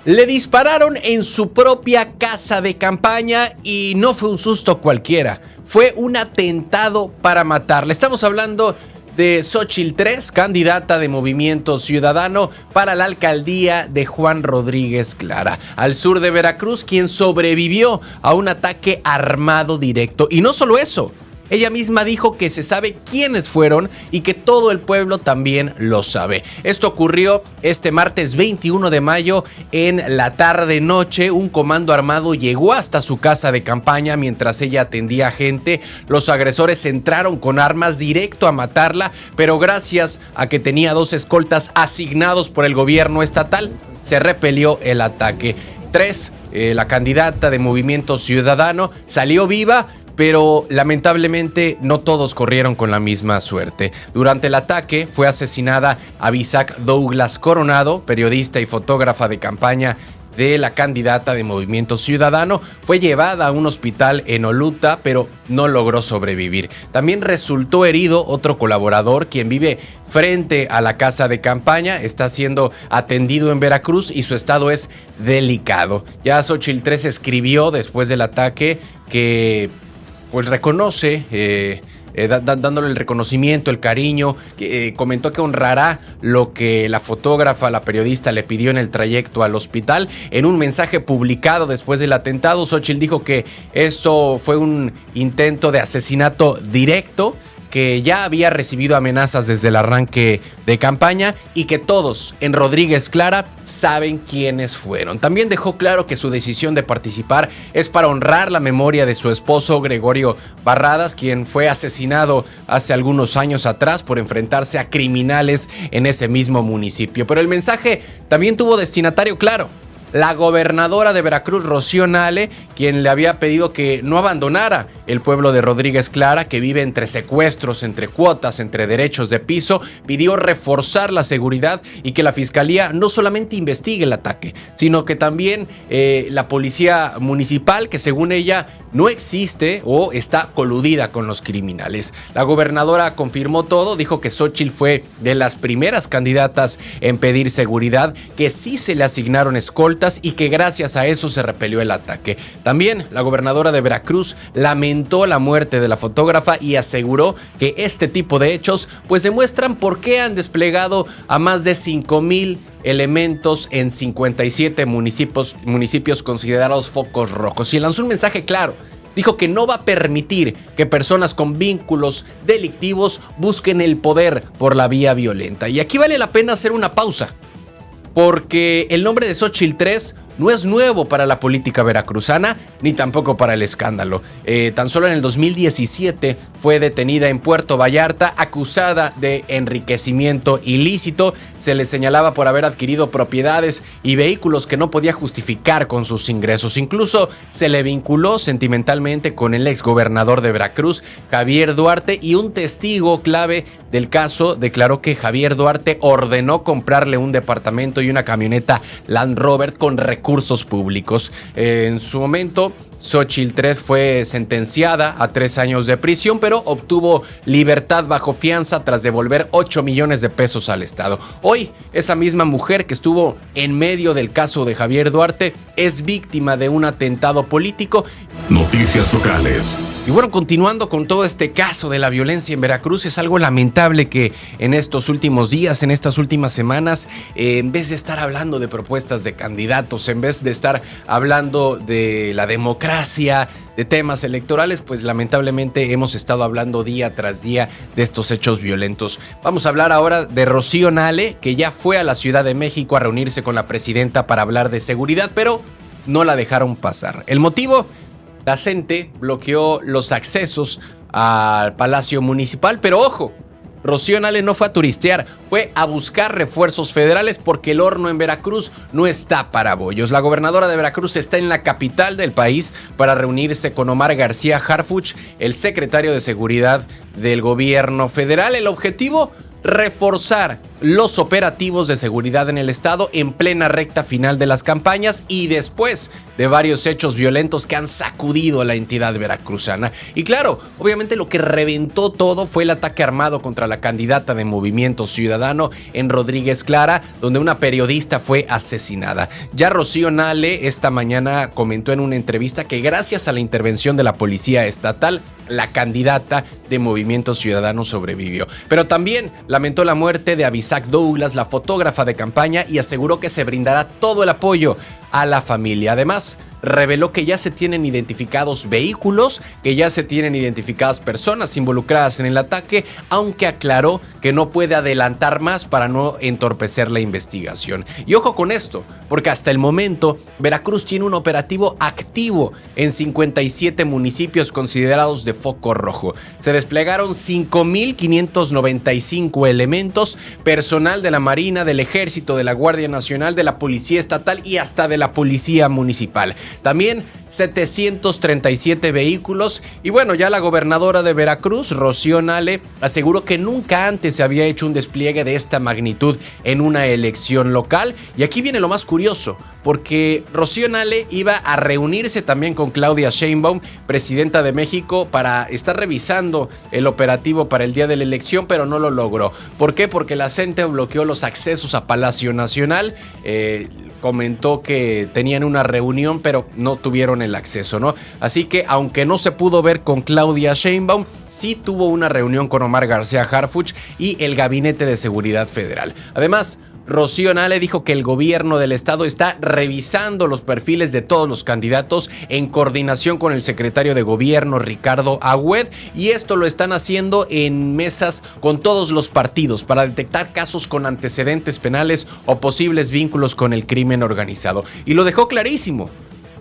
Le dispararon en su propia casa de campaña y no fue un susto cualquiera, fue un atentado para matarla. Estamos hablando de Xóchitl Trés, candidata de Movimiento Ciudadano para la alcaldía de Juan Rodríguez Clara, al sur de Veracruz, quien sobrevivió a un ataque armado directo. Y no solo eso, ella misma dijo que se sabe quiénes fueron y que todo el pueblo también lo sabe. Esto ocurrió este martes 21 de mayo en la tarde-noche. Un comando armado llegó hasta su casa de campaña mientras ella atendía a gente. Los agresores entraron con armas directo a matarla, pero gracias a que tenía 2 escoltas asignados por el gobierno estatal, se repelió el ataque. Trés, la candidata de Movimiento Ciudadano, salió viva, pero lamentablemente no todos corrieron con la misma suerte. Durante el ataque fue asesinada Abisac Douglas Coronado, periodista y fotógrafa de campaña de la candidata de Movimiento Ciudadano. Fue llevada a un hospital en Oluta, pero no logró sobrevivir. También resultó herido otro colaborador, quien vive frente a la casa de campaña. Está siendo atendido en Veracruz y su estado es delicado. Ya Xóchitl Trés escribió después del ataque que pues reconoce, dándole el reconocimiento, el cariño, comentó que honrará lo que la fotógrafa, la periodista, le pidió en el trayecto al hospital. En un mensaje publicado después del atentado, Xóchitl dijo que eso fue un intento de asesinato directo, que ya había recibido amenazas desde el arranque de campaña y que todos en Rodríguez Clara saben quiénes fueron. También dejó claro que su decisión de participar es para honrar la memoria de su esposo Gregorio Barradas, quien fue asesinado hace algunos años atrás por enfrentarse a criminales en ese mismo municipio. Pero el mensaje también tuvo destinatario claro: la gobernadora de Veracruz, Rocío Nale, quien le había pedido que no abandonara el pueblo de Rodríguez Clara, que vive entre secuestros, entre cuotas, entre derechos de piso. Pidió reforzar la seguridad y que la fiscalía no solamente investigue el ataque, sino que también la policía municipal, que según ella no existe o está coludida con los criminales. La gobernadora confirmó todo, dijo que Xóchitl fue de las primeras candidatas en pedir seguridad, que sí se le asignaron escoltas y que gracias a eso se repelió el ataque. También la gobernadora de Veracruz lamentó la muerte de la fotógrafa y aseguró que este tipo de hechos pues demuestran por qué han desplegado a más de 5,000 elementos en 57 municipios considerados focos rojos. Y lanzó un mensaje claro. Dijo que no va a permitir que personas con vínculos delictivos busquen el poder por la vía violenta. Y aquí vale la pena hacer una pausa, porque el nombre de Xóchitl Trés no es nuevo para la política veracruzana, ni tampoco para el escándalo. Tan solo en el 2017 fue detenida en Puerto Vallarta, acusada de enriquecimiento ilícito. Se le señalaba por haber adquirido propiedades y vehículos que no podía justificar con sus ingresos. Incluso se le vinculó sentimentalmente con el exgobernador de Veracruz, Javier Duarte, y un testigo clave del caso declaró que Javier Duarte ordenó comprarle un departamento y una camioneta Land Rover con recursos públicos. En su momento, Xóchitl Trés fue sentenciada a 3 años de prisión, pero obtuvo libertad bajo fianza tras devolver 8 millones de pesos al Estado. Hoy, esa misma mujer que estuvo en medio del caso de Javier Duarte es víctima de un atentado político. Noticias locales. Y bueno, continuando con todo este caso de la violencia en Veracruz, es algo lamentable que en estos últimos días, en estas últimas semanas, en vez de estar hablando de propuestas de candidatos, en vez de estar hablando de la democracia, de temas electorales, pues lamentablemente hemos estado hablando día tras día de estos hechos violentos. Vamos a hablar ahora de Rocío Nale, que ya fue a la Ciudad de México a reunirse con la presidenta para hablar de seguridad, pero no la dejaron pasar. El motivo: la CENTE bloqueó los accesos al Palacio Municipal, pero ojo, Rocío Nale no fue a turistear, fue a buscar refuerzos federales porque el horno en Veracruz no está para bollos. La gobernadora de Veracruz está en la capital del país para reunirse con Omar García Harfuch, el secretario de Seguridad del gobierno federal. El objetivo: reforzar los operativos de seguridad en el estado en plena recta final de las campañas y después de varios hechos violentos que han sacudido a la entidad veracruzana. Y claro, obviamente lo que reventó todo fue el ataque armado contra la candidata de Movimiento Ciudadano en Rodríguez Clara, donde una periodista fue asesinada. Ya Rocío Nale esta mañana comentó en una entrevista que gracias a la intervención de la policía estatal, la candidata de Movimiento Ciudadano sobrevivió. Pero también lamentó la muerte de Abisac Douglas, la fotógrafa de campaña, y aseguró que se brindará todo el apoyo a la familia. Además, reveló que ya se tienen identificados vehículos, que ya se tienen identificadas personas involucradas en el ataque, aunque aclaró que no puede adelantar más para no entorpecer la investigación. Y ojo con esto, porque hasta el momento Veracruz tiene un operativo activo en 57 municipios considerados de foco rojo. Se desplegaron 5,595 elementos, personal de la Marina, del Ejército, de la Guardia Nacional, de la Policía Estatal y hasta de la Policía Municipal. También 737 vehículos. Y bueno, ya la gobernadora de Veracruz, Rocío Nale, aseguró que nunca antes se había hecho un despliegue de esta magnitud en una elección local. Y aquí viene lo más curioso, porque Rocío Nale iba a reunirse también con Claudia Sheinbaum, presidenta de México, para estar revisando el operativo para el día de la elección, pero no lo logró. ¿Por qué? Porque la CENTE bloqueó los accesos a Palacio Nacional. Comentó que tenían una reunión, pero no tuvieron el acceso, ¿no? Así que, aunque no se pudo ver con Claudia Sheinbaum, sí tuvo una reunión con Omar García Harfuch y el Gabinete de Seguridad Federal. Además, Rocío Nale dijo que el gobierno del estado está revisando los perfiles de todos los candidatos en coordinación con el secretario de gobierno Ricardo Agüed, y esto lo están haciendo en mesas con todos los partidos para detectar casos con antecedentes penales o posibles vínculos con el crimen organizado. Y lo dejó clarísimo.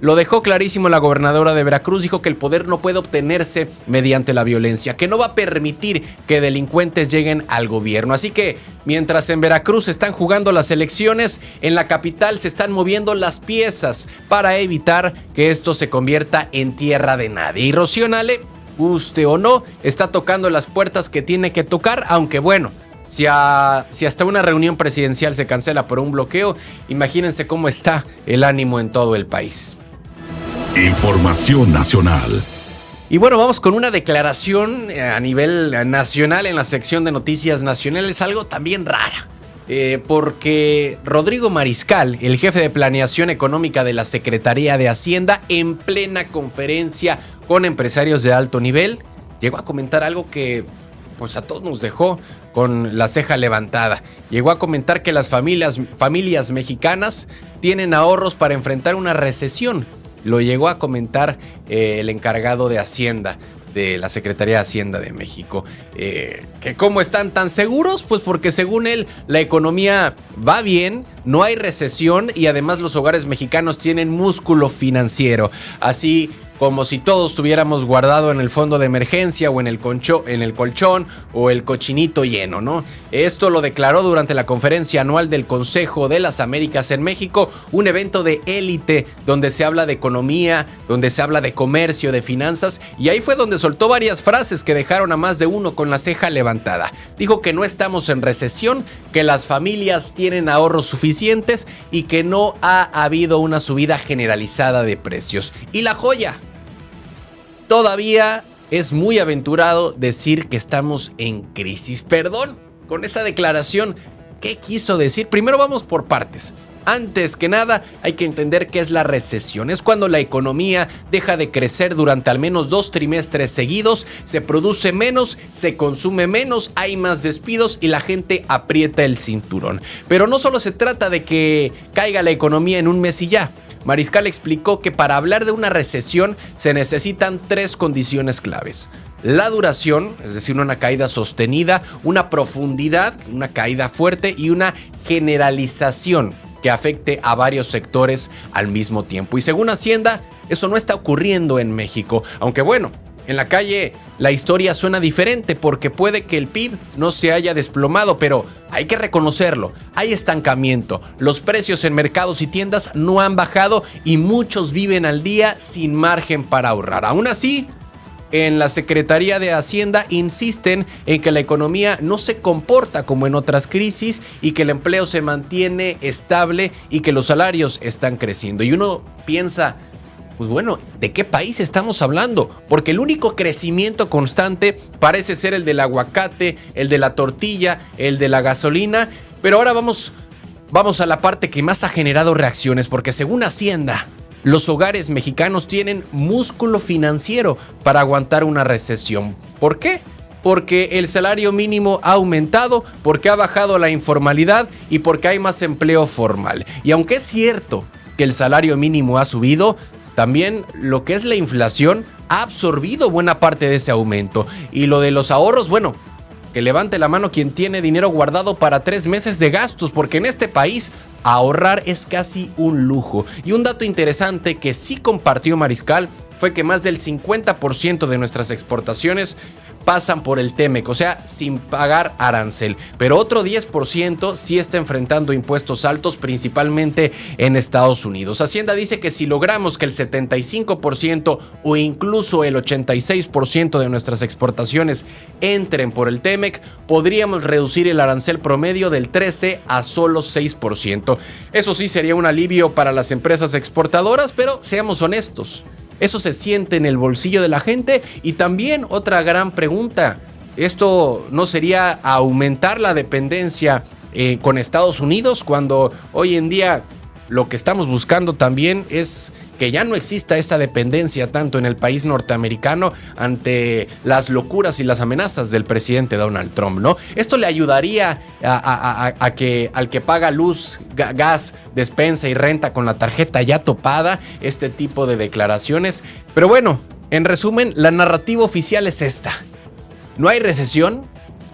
Lo dejó clarísimo la gobernadora de Veracruz, dijo que el poder no puede obtenerse mediante la violencia, que no va a permitir que delincuentes lleguen al gobierno. Así que mientras en Veracruz están jugando las elecciones, en la capital se están moviendo las piezas para evitar que esto se convierta en tierra de nadie. Y Rocío Nale, guste o no, está tocando las puertas que tiene que tocar, aunque bueno, si hasta una reunión presidencial se cancela por un bloqueo, imagínense cómo está el ánimo en todo el país. Información nacional. Y bueno, vamos con una declaración a nivel nacional en la sección de noticias nacionales, algo también rara. Porque Rodrigo Mariscal, el jefe de planeación económica de la Secretaría de Hacienda, en plena conferencia con empresarios de alto nivel, llegó a comentar algo que pues a todos nos dejó con la ceja levantada. Llegó a comentar que las familias mexicanas tienen ahorros para enfrentar una recesión. Lo llegó a comentar el encargado de Hacienda de la Secretaría de Hacienda de México. ¿Que cómo están tan seguros? Pues porque según él la economía va bien, no hay recesión y además los hogares mexicanos tienen músculo financiero. Así como si todos tuviéramos guardado en el fondo de emergencia o en el colchón o el cochinito lleno, ¿no? Esto lo declaró durante la conferencia anual del Consejo de las Américas en México, un evento de élite donde se habla de economía, donde se habla de comercio, de finanzas, y ahí fue donde soltó varias frases que dejaron a más de uno con la ceja levantada. Dijo que no estamos en recesión, que las familias tienen ahorros suficientes y que no ha habido una subida generalizada de precios. Y la joya: todavía es muy aventurado decir que estamos en crisis. Perdón, con esa declaración, ¿qué quiso decir? Primero vamos por partes. Antes que nada, hay que entender qué es la recesión. Es cuando la economía deja de crecer durante al menos 2 trimestres seguidos, se produce menos, se consume menos, hay más despidos y la gente aprieta el cinturón. Pero no solo se trata de que caiga la economía en un mes y ya. Mariscal explicó que para hablar de una recesión se necesitan 3 condiciones claves: la duración, es decir, una caída sostenida, una profundidad, una caída fuerte, y una generalización que afecte a varios sectores al mismo tiempo. Y según Hacienda, eso no está ocurriendo en México, aunque bueno, en la calle la historia suena diferente porque puede que el PIB no se haya desplomado, pero hay que reconocerlo, hay estancamiento, los precios en mercados y tiendas no han bajado y muchos viven al día sin margen para ahorrar. Aún así, en la Secretaría de Hacienda insisten en que la economía no se comporta como en otras crisis y que el empleo se mantiene estable y que los salarios están creciendo. Y uno piensa, pues bueno, ¿de qué país estamos hablando? Porque el único crecimiento constante parece ser el del aguacate, el de la tortilla, el de la gasolina. Pero ahora vamos a la parte que más ha generado reacciones, porque según Hacienda, los hogares mexicanos tienen músculo financiero para aguantar una recesión. ¿Por qué? Porque el salario mínimo ha aumentado, porque ha bajado la informalidad y porque hay más empleo formal. Y aunque es cierto que el salario mínimo ha subido, también lo que es la inflación ha absorbido buena parte de ese aumento. Y lo de los ahorros, bueno, que levante la mano quien tiene dinero guardado para 3 meses de gastos, porque en este país ahorrar es casi un lujo. Y un dato interesante que sí compartió Mariscal fue que más del 50% de nuestras exportaciones pasan por el TEMEC, o sea, sin pagar arancel. Pero otro 10% sí está enfrentando impuestos altos, principalmente en Estados Unidos. Hacienda dice que si logramos que el 75% o incluso el 86% de nuestras exportaciones entren por el TEMEC, podríamos reducir el arancel promedio del 13 a solo 6%. Eso sí sería un alivio para las empresas exportadoras, pero seamos honestos, eso se siente en el bolsillo de la gente. Y también otra gran pregunta, ¿esto no sería aumentar la dependencia con Estados Unidos, cuando hoy en día lo que estamos buscando también es que ya no exista esa dependencia tanto en el país norteamericano ante las locuras y las amenazas del presidente Donald Trump, ¿no? Esto le ayudaría a que al que paga luz, gas, despensa y renta con la tarjeta ya topada, este tipo de declaraciones. Pero bueno, en resumen, la narrativa oficial es esta: no hay recesión,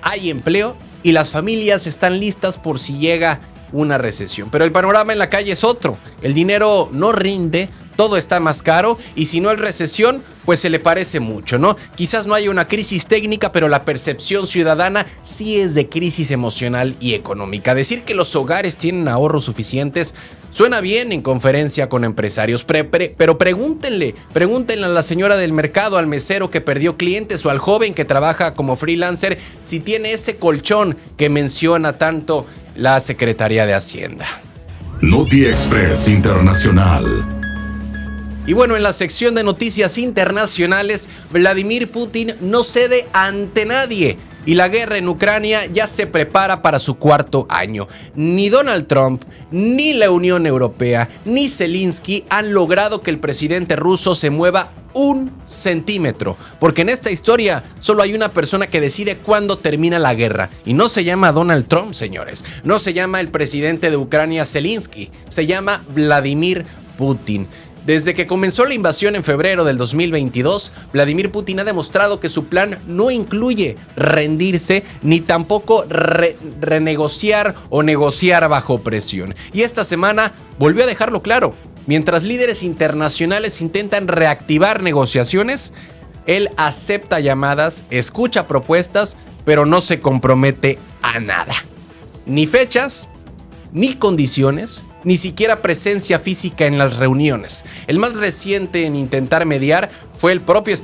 hay empleo y las familias están listas por si llega una recesión. Pero el panorama en la calle es otro. El dinero no rinde, todo está más caro y si no es recesión, pues se le parece mucho, ¿no? Quizás no haya una crisis técnica, pero la percepción ciudadana sí es de crisis emocional y económica. Decir que los hogares tienen ahorros suficientes suena bien en conferencia con empresarios, pero pregúntenle a la señora del mercado, al mesero que perdió clientes o al joven que trabaja como freelancer si tiene ese colchón que menciona tanto la Secretaría de Hacienda. Noti Express Internacional. Y bueno, en la sección de noticias internacionales, Vladimir Putin no cede ante nadie y la guerra en Ucrania ya se prepara para su 4º año. Ni Donald Trump, ni la Unión Europea, ni Zelensky han logrado que el presidente ruso se mueva 1 centímetro, porque en esta historia solo hay una persona que decide cuándo termina la guerra, y no se llama Donald Trump, señores, no se llama el presidente de Ucrania Zelensky, se llama Vladimir Putin. Desde que comenzó la invasión en febrero del 2022, Vladimir Putin ha demostrado que su plan no incluye rendirse ni tampoco renegociar o negociar bajo presión. Y esta semana volvió a dejarlo claro. Mientras líderes internacionales intentan reactivar negociaciones, él acepta llamadas, escucha propuestas, pero no se compromete a nada. Ni fechas, ni condiciones, ni siquiera presencia física en las reuniones. El más reciente en intentar mediar fue el propio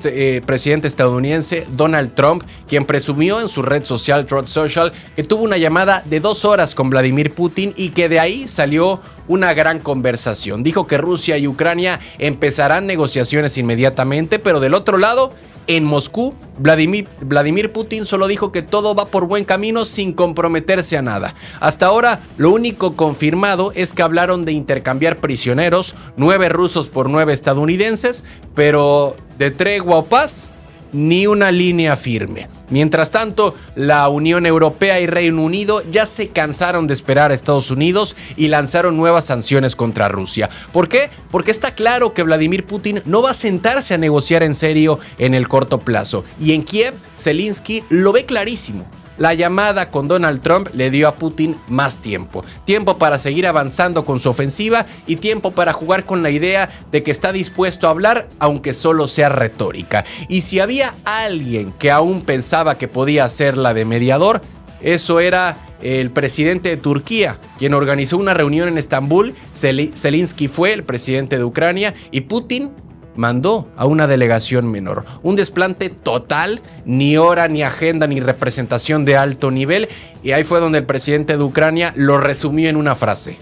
presidente estadounidense Donald Trump, quien presumió en su red social Truth Social que tuvo una llamada de 2 horas con Vladimir Putin y que de ahí salió una gran conversación. Dijo que Rusia y Ucrania empezarán negociaciones inmediatamente, pero del otro lado, en Moscú, Vladimir Putin solo dijo que todo va por buen camino sin comprometerse a nada. Hasta ahora, lo único confirmado es que hablaron de intercambiar prisioneros, 9 rusos por 9 estadounidenses, pero de tregua o paz, ni una línea firme. Mientras tanto, la Unión Europea y Reino Unido ya se cansaron de esperar a Estados Unidos y lanzaron nuevas sanciones contra Rusia. ¿Por qué? Porque está claro que Vladimir Putin no va a sentarse a negociar en serio en el corto plazo. Y en Kiev, Zelensky lo ve clarísimo. La llamada con Donald Trump le dio a Putin más tiempo. Tiempo para seguir avanzando con su ofensiva y tiempo para jugar con la idea de que está dispuesto a hablar, aunque solo sea retórica. Y si había alguien que aún pensaba que podía hacerla de mediador, eso era el presidente de Turquía, quien organizó una reunión en Estambul. Zelensky fue el presidente de Ucrania y Putin mandó a una delegación menor. Un desplante total, ni hora, ni agenda, ni representación de alto nivel. Y ahí fue donde el presidente de Ucrania lo resumió en una frase.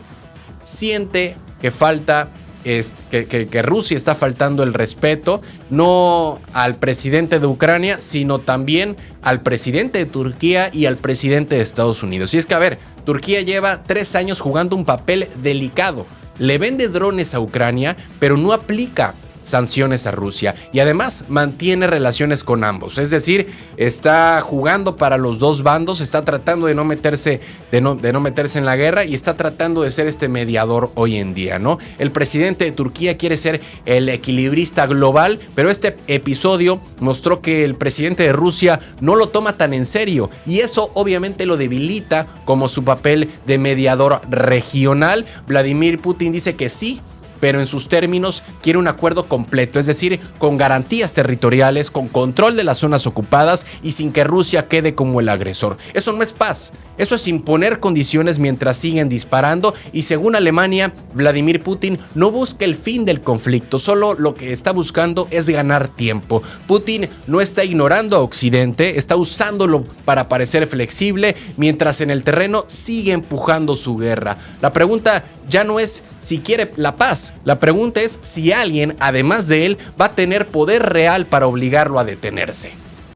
Siente que falta... Que Rusia está faltando el respeto no al presidente de Ucrania, sino también al presidente de Turquía y al presidente de Estados Unidos. Y es que, a ver, Turquía lleva 3 años jugando un papel delicado. Le vende drones a Ucrania, pero no aplica sanciones a Rusia y además mantiene relaciones con ambos, es decir, está jugando para los dos bandos, está tratando de no meterse en la guerra y está tratando de ser este mediador hoy en día, ¿no? El presidente de Turquía quiere ser el equilibrista global, pero este episodio mostró que el presidente de Rusia no lo toma tan en serio y eso obviamente lo debilita como su papel de mediador regional. Vladimir Putin dice que sí, pero en sus términos quiere un acuerdo completo, es decir, con garantías territoriales, con control de las zonas ocupadas y sin que Rusia quede como el agresor. Eso no es paz, eso es imponer condiciones mientras siguen disparando y según Alemania, Vladimir Putin no busca el fin del conflicto, solo lo que está buscando es ganar tiempo. Putin no está ignorando a Occidente, está usándolo para parecer flexible, mientras en el terreno sigue empujando su guerra. La pregunta ya no es si quiere la paz, la pregunta es si alguien, además de él, va a tener poder real para obligarlo a detenerse.